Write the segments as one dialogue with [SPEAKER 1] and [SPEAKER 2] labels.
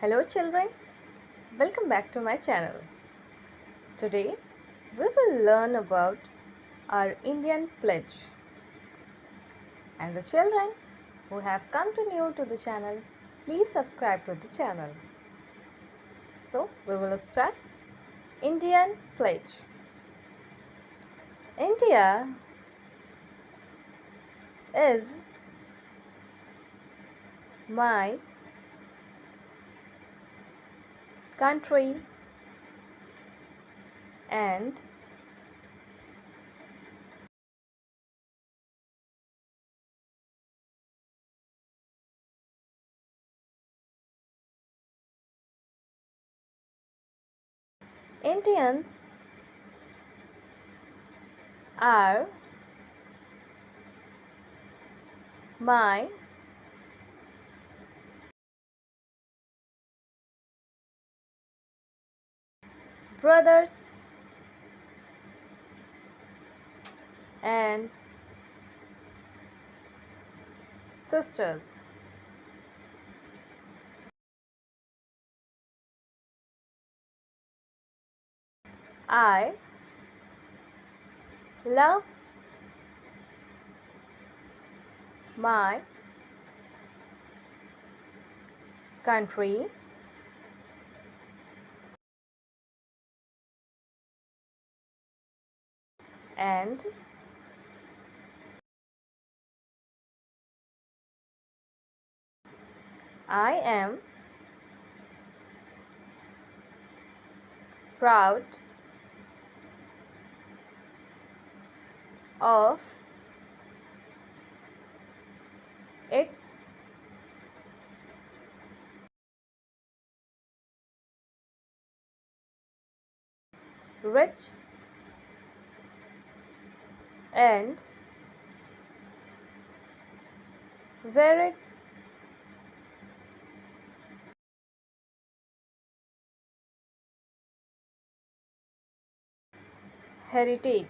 [SPEAKER 1] Hello children, welcome back to my channel. Today we will learn about our Indian pledge. And the children who have come to new to the channel, please subscribe to the channel. So we will start Indian pledge. India is my country and Indians are my brothers and sisters. I love my country and I am proud of its rich and varied heritage.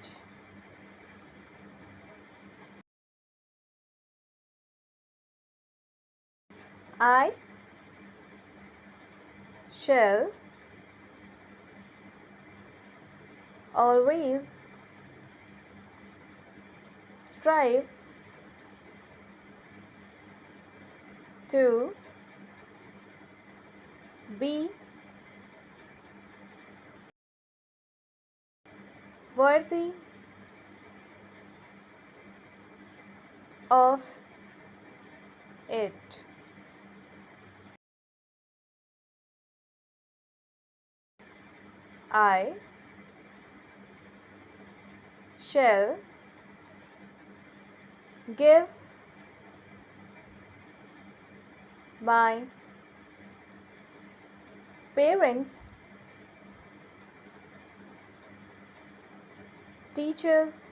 [SPEAKER 1] I shall always strive to be worthy of it. I shall give my parents, teachers,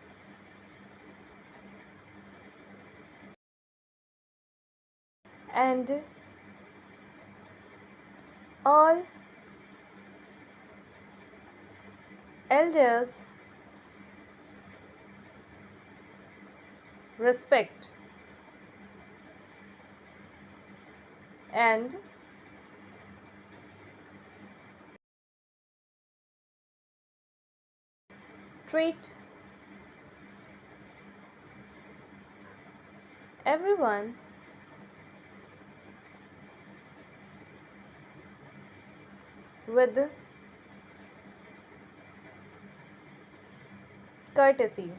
[SPEAKER 1] and all elders respect and treat everyone with courtesy.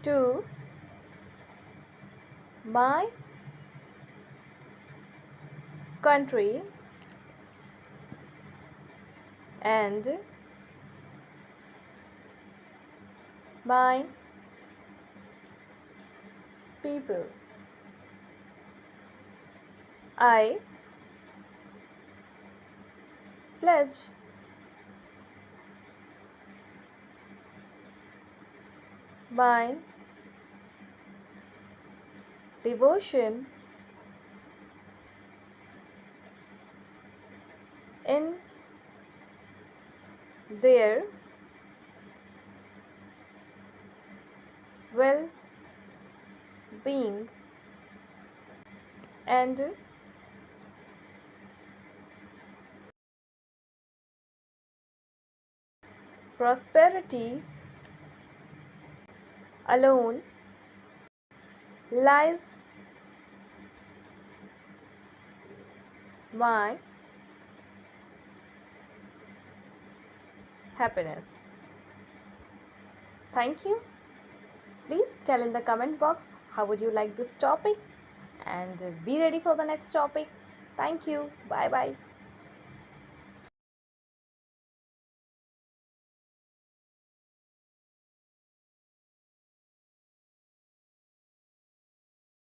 [SPEAKER 1] To my country and my people. I pledge my devotion in their well being, and prosperity alone lies my happiness. Thank you. Please tell in the comment box how would you like this topic, and be ready for the next topic. Thank you. Bye bye.